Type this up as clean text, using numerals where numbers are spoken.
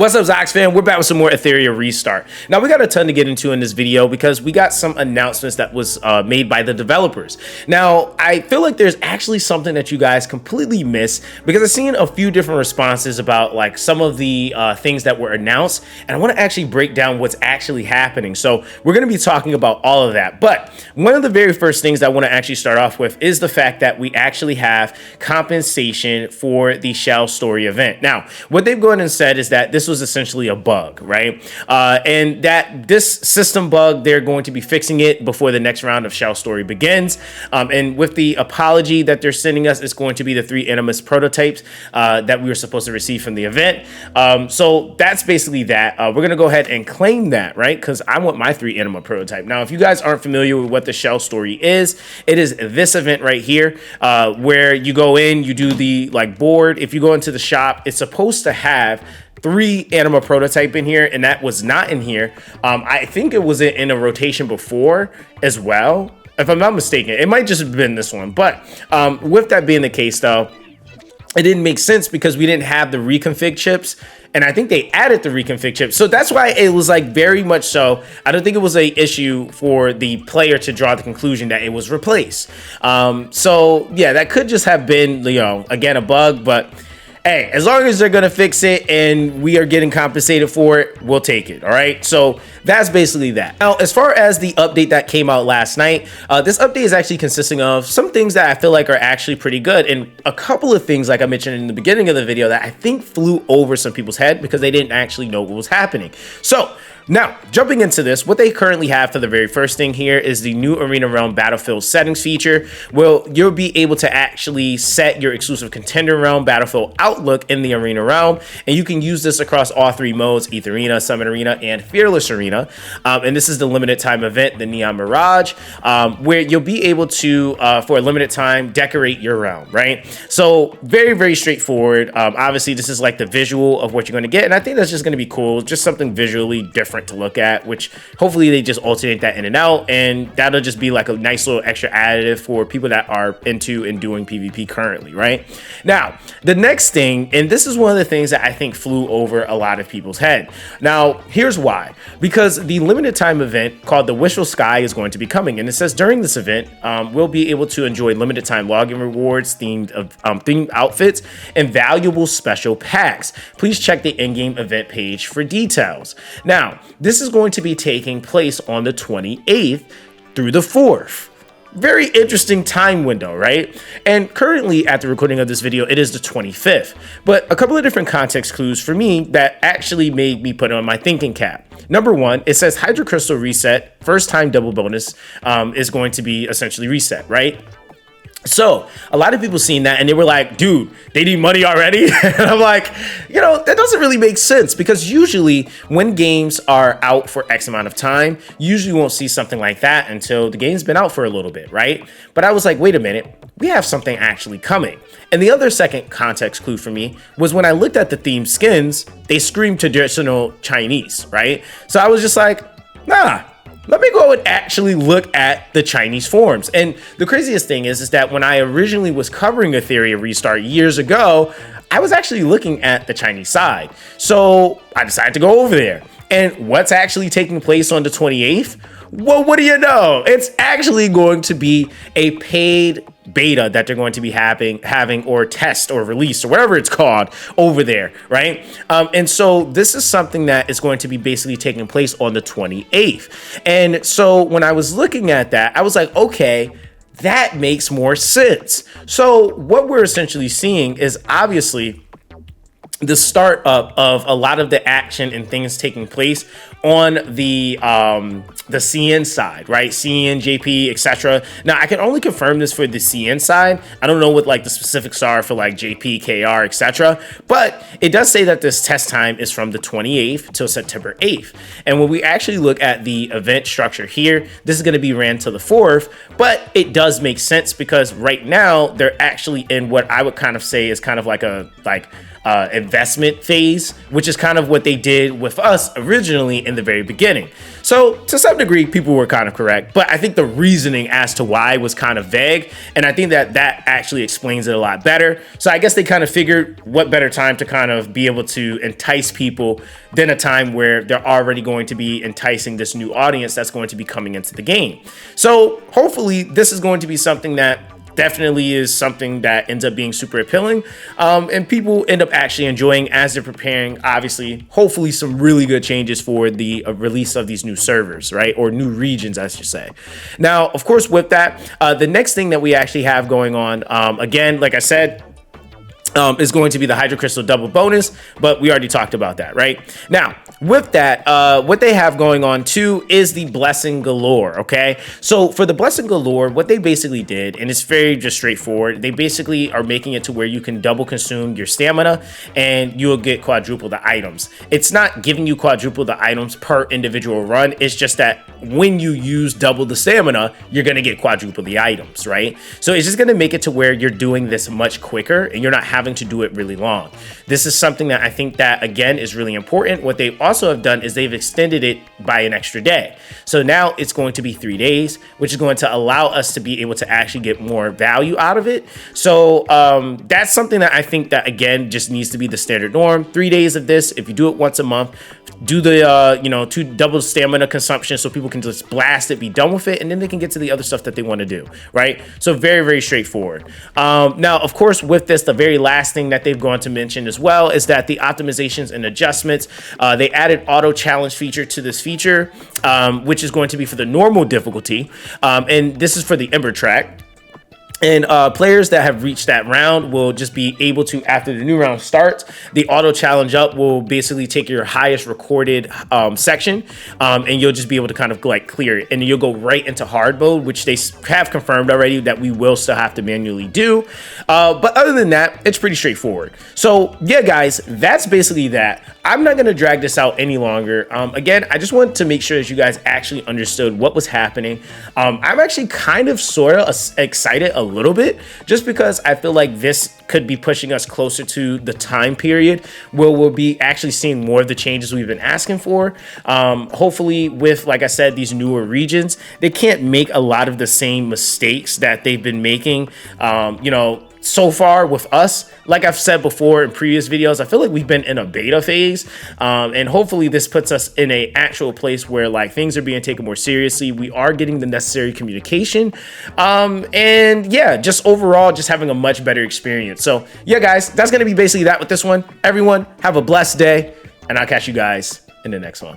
What's up, Zox fam? We're back with some more Etheria Restart. Now, we got a ton to get into in this video because we got some announcements that was made by the developers. Now, I feel like there's actually something that you guys completely missed because I've seen a few different responses about like some of the things that were announced, and I want to actually break down what's actually happening. So we're going to be talking about all of that. But one of the very first things I want to actually start off with is the fact that we actually have compensation for the Shell Story event. Now, what they've gone and said is that this was essentially a bug, right? And that this system bug, they're going to be fixing it before the next round of Shell Story begins. And with the apology that they're sending us, it's going to be the 3 Animus prototypes that we were supposed to receive from the event. So that's basically that. We're going to go ahead and claim that, right? Because I want my 3 Anima prototype. Now, if you guys aren't familiar with what the Shell Story is, it is this event right here where you go in, you do the like board. If you go into the shop, it's supposed to have 3 Anima prototype in here, and that was not in here. I think it was in a rotation before as well, if I'm not mistaken. It might just have been this one, but with that being the case though, it didn't make sense because we didn't have the reconfig chips, and I think they added the reconfig chips, so that's why it was like very much so. I don't think it was a issue for the player to draw the conclusion that it was replaced. So yeah, that could just have been, you know, again, a bug, but hey, as long as they're gonna fix it and we are getting compensated for it, we'll take it. All right, so that's basically that. Now, as far as the update that came out last night, this update is actually consisting of some things that I feel like are actually pretty good, and a couple of things, like I mentioned in the beginning of the video, that I think flew over some people's head because they didn't actually know what was happening. So now, jumping into this, what they currently have for the very first thing here is the new Arena Realm Battlefield settings feature. Well, you'll be able to actually set your exclusive Contender Realm Battlefield outlook in the Arena Realm, and you can use this across all 3 modes: Ether Arena, Summit Arena, and Fearless Arena. And this is the limited time event, the Neon Mirage, where you'll be able to, for a limited time, decorate your realm, right? So very, very straightforward. Obviously, this is like the visual of what you're going to get, and I think that's just going to be cool, just something visually different to look at, which hopefully they just alternate that in and out, and that'll just be like a nice little extra additive for people that are into and doing PvP currently, right? Now, the next thing, and this is one of the things that I think flew over a lot of people's head. Now, here's why. Because the limited time event called the Wishful Sky is going to be coming, and it says during this event, we'll be able to enjoy limited time login rewards, themed outfits, and valuable special packs. Please check the in-game event page for details. Now, this is going to be taking place on the 28th through the 4th. Very interesting time window, right? And currently at the recording of this video, it is the 25th. But a couple of different context clues for me that actually made me put on my thinking cap. Number 1, it says Hydro Crystal reset, first time double bonus is going to be essentially reset, right? So a lot of people seen that and they were like, dude, they need money already. And I'm like, you know, that doesn't really make sense, because usually when games are out for X amount of time, you usually won't see something like that until the game's been out for a little bit, right? But I was like, wait a minute, we have something actually coming. And the other second context clue for me was when I looked at the themed skins, they screamed traditional Chinese, right? So I was just like, nah, let me go and actually look at the Chinese forms. And the craziest thing is that when I originally was covering Etheria Restart years ago, I was actually looking at the Chinese side. So I decided to go over there. And what's actually taking place on the 28th? Well, what do you know? It's actually going to be a paid beta that they're going to be having or test or release or whatever it's called over there, right? And so this is something that is going to be basically taking place on the 28th. And so when I was looking at that, I was like, okay, that makes more sense. So what we're essentially seeing is obviously the start up of a lot of the action and things taking place on the CN side, right? CN, JP, etc. Now, I can only confirm this for the CN side. I don't know what like the specifics are for like JP, KR, etc. But it does say that this test time is from the 28th till September 8th. And when we actually look at the event structure here, this is going to be ran to the 4th, but it does make sense because right now they're actually in what I would kind of say is kind of like a investment phase, which is kind of what they did with us originally in the very beginning. So to some degree, people were kind of correct, but I think the reasoning as to why was kind of vague. And I think that that actually explains it a lot better. So I guess they kind of figured what better time to kind of be able to entice people than a time where they're already going to be enticing this new audience that's going to be coming into the game. So hopefully this is going to be something that definitely is something that ends up being super appealing, and people end up actually enjoying as they're preparing, obviously, hopefully some really good changes for the release of these new servers, right? Or new regions, I should say. Now, of course, with that, the next thing that we actually have going on, again, like I said, is going to be the Hydro Crystal double bonus, but we already talked about that, right? Now, with that, what they have going on too is the Blessing Galore, okay? So for the Blessing Galore, what they basically did, and it's very just straightforward, they basically are making it to where you can double consume your stamina and you'll get quadruple the items. It's not giving you quadruple the items per individual run, it's just that when you use double the stamina, you're gonna get quadruple the items, right? So it's just gonna make it to where you're doing this much quicker and you're not having to do it really long. This is something that I think that, again, is really important. What they also have done is they've extended it by an extra day. So now it's going to be 3 days, which is going to allow us to be able to actually get more value out of it. So that's something that I think that, again, just needs to be the standard norm. 3 days of this. If you do it once a month, do the, 2 double stamina consumption so people can just blast it, be done with it, and then they can get to the other stuff that they want to do, right? So very, very straightforward. Now, of course, with this, the very last thing that they've gone to mention as well is that the optimizations and adjustments, they added auto challenge feature to this feature, which is going to be for the normal difficulty. And this is for the Ember track. And players that have reached that round will just be able to, after the new round starts, the auto challenge up will basically take your highest recorded section, and you'll just be able to kind of like clear it, and you'll go right into hard mode, which they have confirmed already that we will still have to manually do. But other than that, it's pretty straightforward. So yeah, guys, that's basically that. I'm not going to drag this out any longer. Again, I just wanted to make sure that you guys actually understood what was happening. I'm actually kind of sort of excited a little bit, just because I feel like this could be pushing us closer to the time period where we'll be actually seeing more of the changes we've been asking for. Hopefully with, like I said, these newer regions, they can't make a lot of the same mistakes that they've been making, so far with us. Like I've said before in previous videos, I feel like we've been in a beta phase, and hopefully this puts us in a actual place where like things are being taken more seriously. We are getting the necessary communication, and yeah, just overall just having a much better experience. So yeah, guys, that's going to be basically that with this one. Everyone have a blessed day, and I'll catch you guys in the next one.